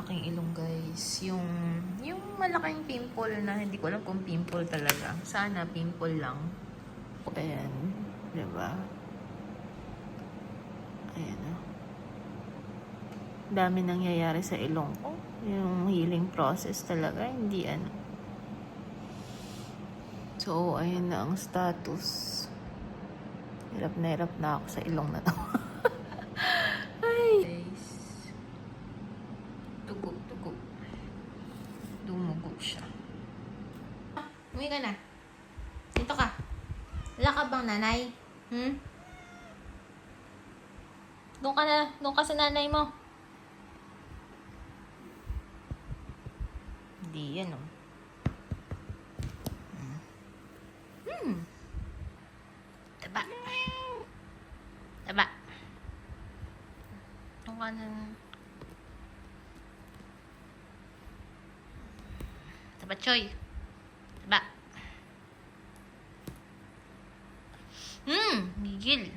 aking ilong, guys. Yung malaking pimple na hindi ko alam kung pimple talaga. Sana pimple lang. Ayan. Diba? Ayan o. Dami nangyayari sa ilong ko. Yung healing process talaga. Hindi ano. So, ayun na ang status. Hirap na ako sa ilong na to. Ay! Guys. Tugo. Dumugo siya. Umuwi ka na. Dito ka. Wala ka bang nanay? Doon ka na. Doon ka sa nanay mo. Hindi yan, oh. Taba. Doon ka na. Taba, Choy. Taba. Gigil.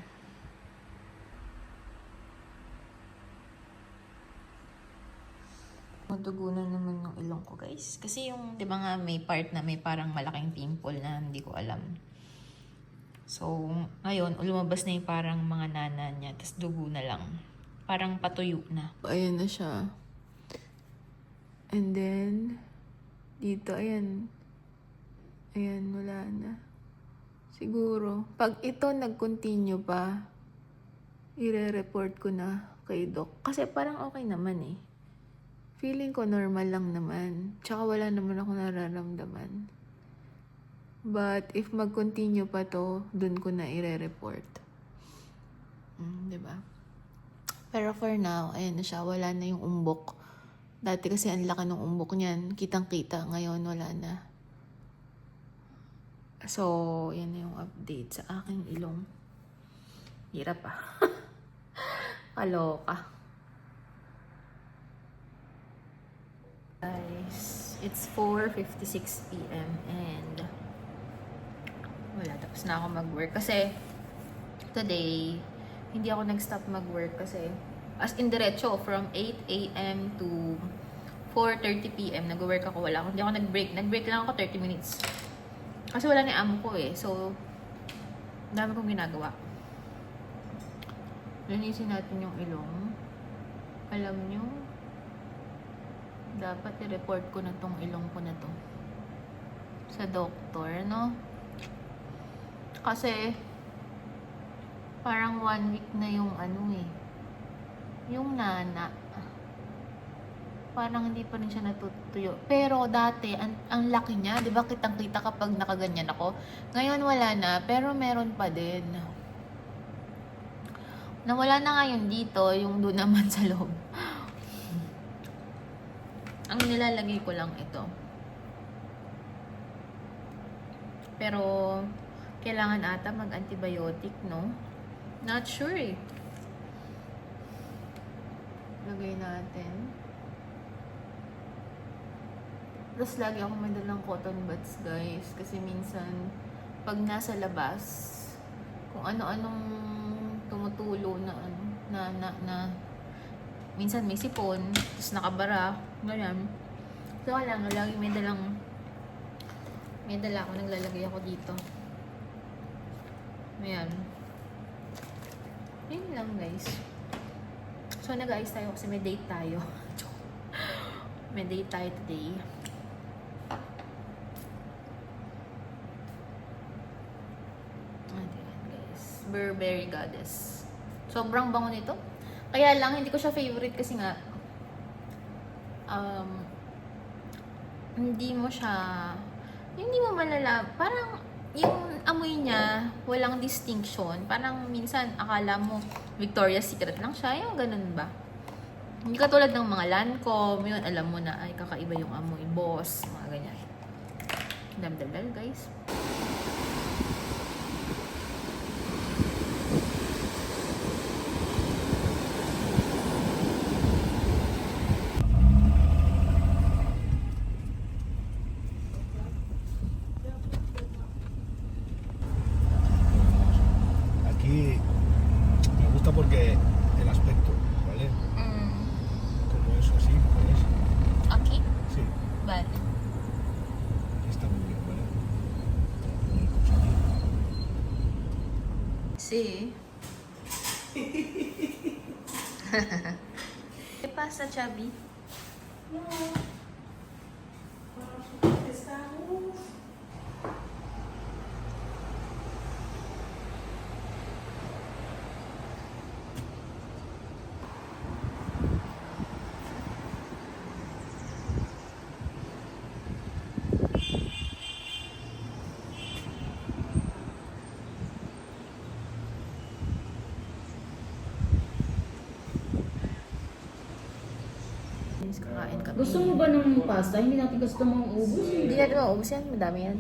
Madugo na naman yung ilong ko, guys. Kasi yung, di ba nga, may part na may parang malaking pimple na hindi ko alam. So, ngayon, lumabas na yung parang mga nana niya. Tapos dugo na lang. Parang patuyo na. Ayan na siya. And then, dito, ayan. Ayan, wala na. Siguro, pag ito nag-continue pa, ire-report ko na kay Doc. Kasi parang okay naman eh. Feeling ko normal lang naman. Tsaka wala naman ako nararamdaman. But if mag-continue pa to, dun ko na ire-report. Diba? Pero for now, ayan na siya. Wala na yung umbok. Dati kasi ang laki ng umbok niyan. Kitang-kita. Ngayon, wala na. So, yan na yung update sa aking ilong. Hirap ah. Kaloka. Guys, it's 4:56 p.m. and wala, tapos na ako mag-work. Kasi today, hindi ako nag-stop mag-work kasi as in diretso from 8 a.m. to 4:30 p.m. nag-work ako. Hindi ako nag-break. Nag-break lang ako 30 minutes. Kasi wala na yung amo ko eh. So, dami kong ginagawa. Linisin natin yung ilong. Alam nyo, dapat i-report ko na tong ilong ko na to sa doktor, no? Kasi parang 1 week na yung ano eh, yung nana. Parang hindi pa rin siya natutuyo. Pero dati, ang laki niya. Di ba kitang-kita kapag nakaganyan ako? Ngayon wala na, pero meron pa din. Nawala na ngayon dito, yung doon naman sa loob. Ang nilalagay ko lang ito. Pero, kailangan ata mag-antibiotic, no? Not sure eh. Lagay natin. Tapos lagi ako may dalang cotton buds, guys. Kasi minsan, pag nasa labas, kung ano-anong tumutulo na minsan may sipon, tapos nakabara, ganyan. So, lang, lagi may dala ako, naglalagay ako dito. Ayan. Yun lang, guys. So, nag-ayos tayo kasi may date tayo. May date tayo today. Ayan, guys. Burberry Goddess. Sobrang bango nito. Kaya lang, hindi ko siya favorite kasi nga, hindi mo malala, parang yung amoy niya, walang distinction. Parang minsan, akala mo, Victoria's Secret lang siya. Yung ganun ba? Hindi katulad ng mga Lancome, yun, alam mo na, ay, kakaiba yung amoy. Boss, mga ganyan. Damdamdal, guys. Porque el aspecto, ¿vale? Como eso así, pues. See? ¿Qué pasa, Chubby? Kakain kami. Gusto mo ba ng pasta? Hindi natin gusto mong ubus. Hindi natin maubos yan. Madami yan.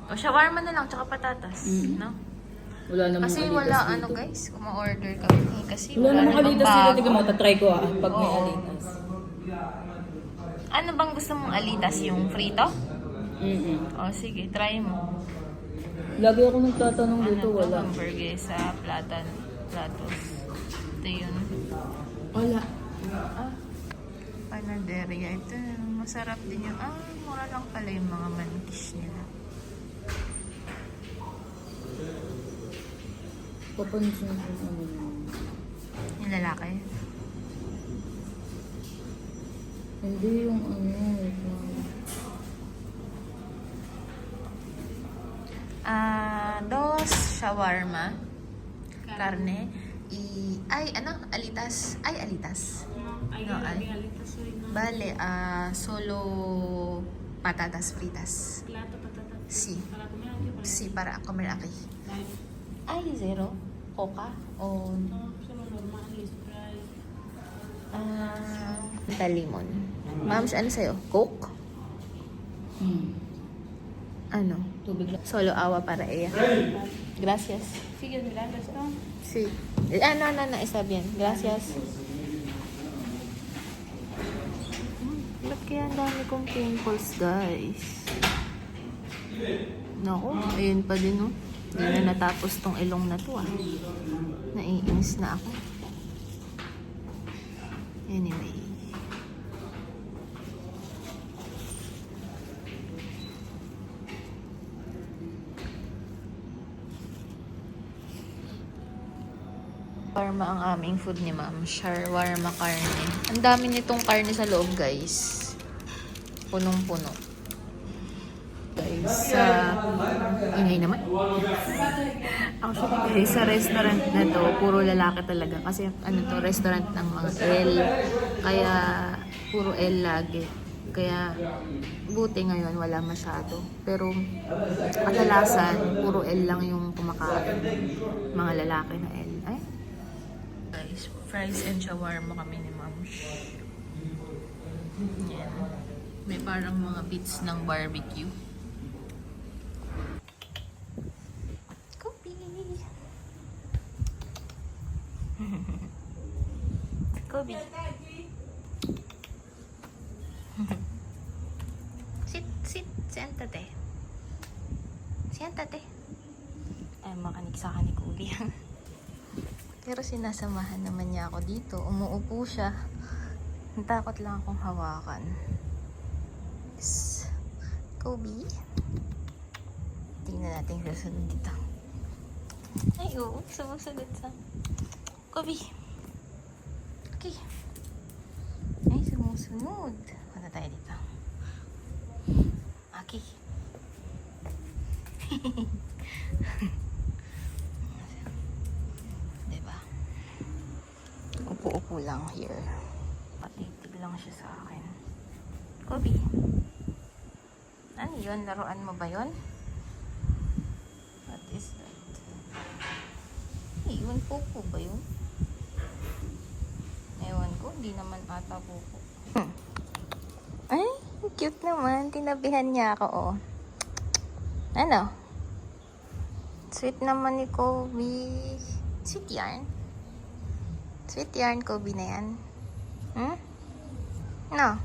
O, shawarma na lang, tsaka patatas. No? Wala namang Kasi alitas wala, dito. ano guys, kung ma-order kami. Kasi Wala namang namang alitas dito. bago. Tignan mo, tatry ko pag may Oo. alitas. Ano bang gusto mong alitas? Yung frito? Mm-mm. O, sige, try mo. Lagi ako nagtatanong Ano dito, to? wala. Hamburger sa platos. Ito yun. Wala. Ah, panaderia. Ito, masarap din yung, mura lang pala yung mga mantis nila. Papansin ko ano yun. Yung lalaki. Hindi yung ano. Yung... Dos shawarma. Karne. Alitas. Alitas. No, Vale, solo patatas fritas. Sí. Sí, para comer aquí. Ay, zero. Coca o... limon. Ma'am, ano sa'yo? Coke? Ano? Tubig lang. Solo agua para ella. Gracias. Sigue mirando esto. Sí. No, está bien. Gracias. Ba't kaya ang dami kong pimples, guys? Naku, ayun pa din, no? Hindi na natapos tong ilong na to, Naiinis na ako. Anyway. Shawarma ang aming food ni ma'am. Shawarma karne. Ang dami nitong karne sa loob, guys. Punong-puno. Guys, ingay naman. Actually, guys, sa restaurant na to, puro lalaki talaga. Kasi ano to, restaurant ng mga L. Kaya, puro L lagi. Kaya, buti ngayon, wala masyado. Pero, kadalasan, puro L lang yung kumakain. Mga lalaki na L. Ay, guys, fries and shawarma kami ni Ma'am. Yan. May parang mga bits ng barbecue. Kobe! Kobe! Sit! Siéntate. Siéntate. Ay, makanig sa akin ni Kobe. Pero sinasamahan naman niya ako dito. Umuupo siya. Natakot lang akong hawakan. Yes. Kobe. Tingnan natin yung susunod dito. Ay, oo. Sumusunod sa... Kobe. Okay. Ay, sumusunod. Punta tayo dito. Okay. Diba? Upo-upo lang here. Patitig lang siya sa akin. Kobe. Ano yun? Laruan mo ba yun? What is that? Iwan pupo ba yun? Ewan ko. Hindi naman ata pupo. Ay, cute naman. Tinabihan niya ako, oh. Ano? Sweet naman ni Kobe. Sweet yarn. Sweet yarn, Kobe na yan. Hmm? No?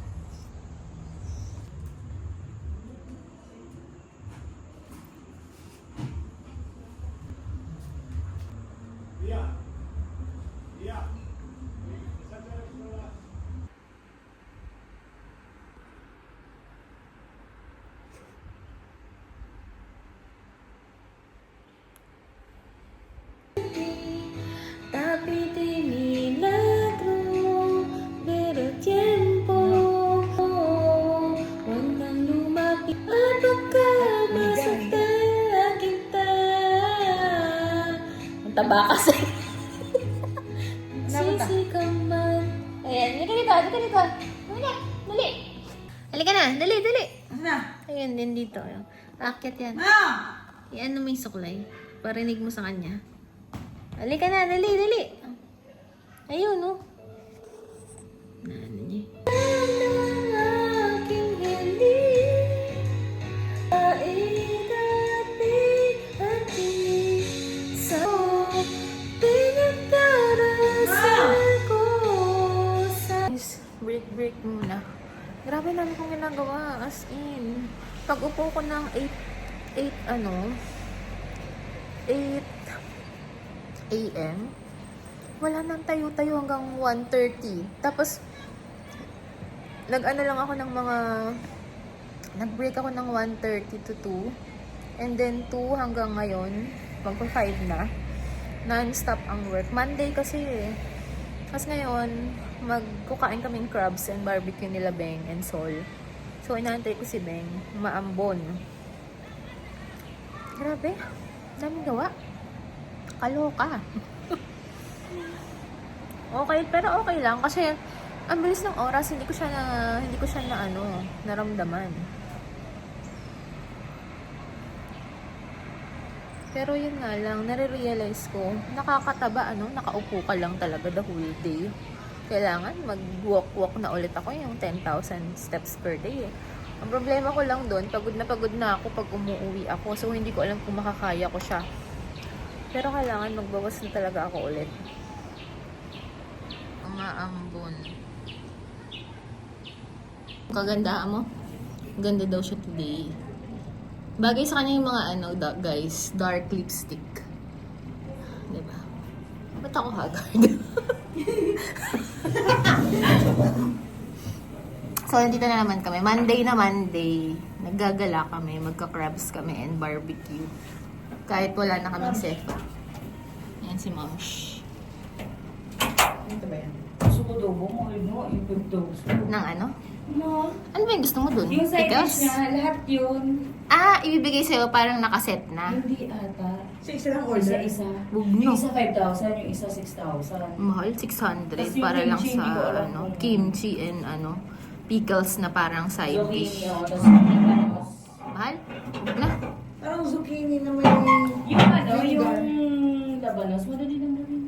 mataba kasi. Sisi ka man. Ayan, halika dito. Halika, dali. Halika na, dali. Ayun din dito. Aakyat yan. Iyan mo yung suklay. Parinig mo sa kanya. Halika na, dali. Ayun, no. Ano niya? Break muna. Grabe namin kong ginagawa. As in, pag upo ko ng 8 a.m. wala nang tayo-tayo hanggang 1:30. Tapos, lang ako ng mga, nag-break ako ng 1:30 to 2. And then 2 hanggang ngayon, magpa 5 na. Non-stop ang work. Monday kasi eh. Tapos ngayon, magkukain kaming crabs and barbecue nila Beng and Sol. So, inaantay ko si Beng. Maambon. Grabe. Daming gawa. Kaloka. Okay, pero okay lang. Kasi, ang bilis ng oras, hindi ko siya naramdaman. Pero yun nga lang, nare-realize ko, nakakataba, nakaupo ka lang talaga the whole day. Kailangan mag-walk na ulit ako yung 10,000 steps per day eh. Ang problema ko lang doon, pagod na ako pag umuwi ako. So, hindi ko alam kung makakaya ko siya. Pero kailangan magbawas na talaga ako ulit. Umaambon. Kagandahan mo? Ganda daw siya today. Bagay sa kanya yung mga guys, dark lipstick. Diba? Ba't ako haggard? So, nandito na naman kami. Monday. Naggagala kami, magka-crabs kami and barbecue. Kahit wala na kaming sefa. Yan si Moms. Ito ba yan? Gusto ko dobo mo, yung pagdobo. Nang ano? No. Ano ba yung gusto mo dun? Yung side Pickles? dish niya, lahat yun. Ibibigay sa'yo parang nakaset na. Hindi ata. Sa isa lang order? Isa. Huwag Yung nyo. isa 5,000, yung isa 6,000. Mahal, 600 Tas yung para lang kimchi, sa hindi ko alam kung- kimchi and pickles na parang side dish. Zucchini, tapos labanos. Mahal? Huwag na. Parang zucchini na may... Yung labanos, madali lang gawin.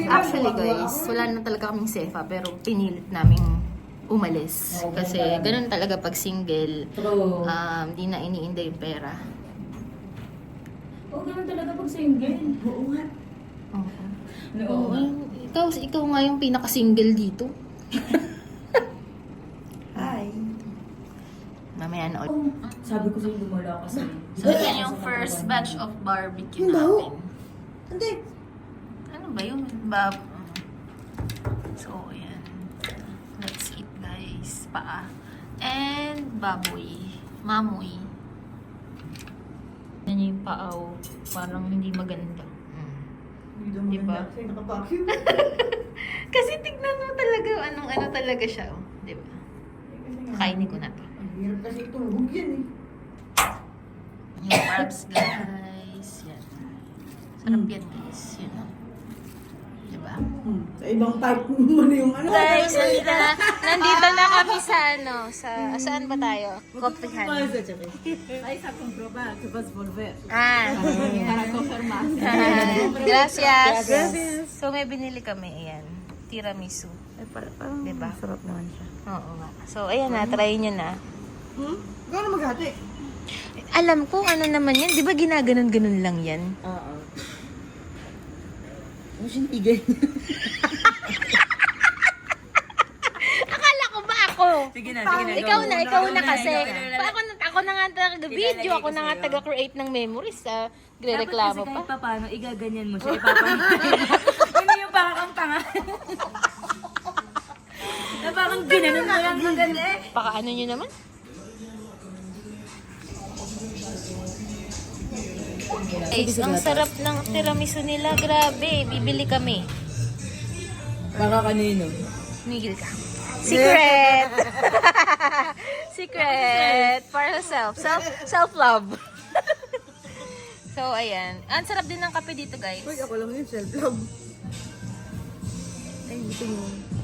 Actually guys, wala na talaga kaming sefa pero pinilit naming umalis. Oo, Kasi ganun talaga pag single, True. di na iniinda yung pera. Ganun talaga pag single. Oo nga. Oo. Oo. Ikaw nga yung pinaka-single dito. Hi. Mamaya na ulit. Sabi ko sa'yo lumala kasi. So, yan yung first batch of barbecue natin. Hindi. Ano ba yung So, ayan. Let's eat, guys. Paa. And baboy. Mamoy. Yan yung paaw. Parang hindi maganda. Hindi Diba? Kasi naka-vacuum. Kasi tignan mo talaga, ano talaga siya, oh. Diba? Kainin ko na to. Ang hirap kasi itulog yan eh. Yung crabs, guys. Yan. Sarap yan, guys. Yun, oh. Diba? Sa ibang type mo na yung ano. Guys, nandito na kami sa saan ba tayo? Coffeehan. Ay, sa comprobar. Tapos volver. Para confirmar. Gracias. So, may binili kami. Ayan. Tiramisu. Parang Diba? sarap naman siya. Oo nga. So, ayan na. Try nyo na. Gano'n maghati? Alam ko, ano naman yan. Di ba ginaganon-ganon lang yan? Oo. Ano siyang tigay? Akala ko ba ako? Sige na. Ikaw na kasi. Ako na nga taga-video. Ako na nga taga-create ng memories. Gre-reklamo pa. Kahit pa paano, igaganyan mo siya, ipapansin. Ano yung parang tanga? Na parang ginanon mo lang maganda eh. Pakaano nyo naman? Guys, ang sarap ng tiramisu nila. Grabe, bibili kami. Para kanino? Migil ka. Secret! Secret! Para self-love. So, ayan. Ang sarap din ng kape dito, guys. Uy, ako lang yung self-love. Ay, gusto mo.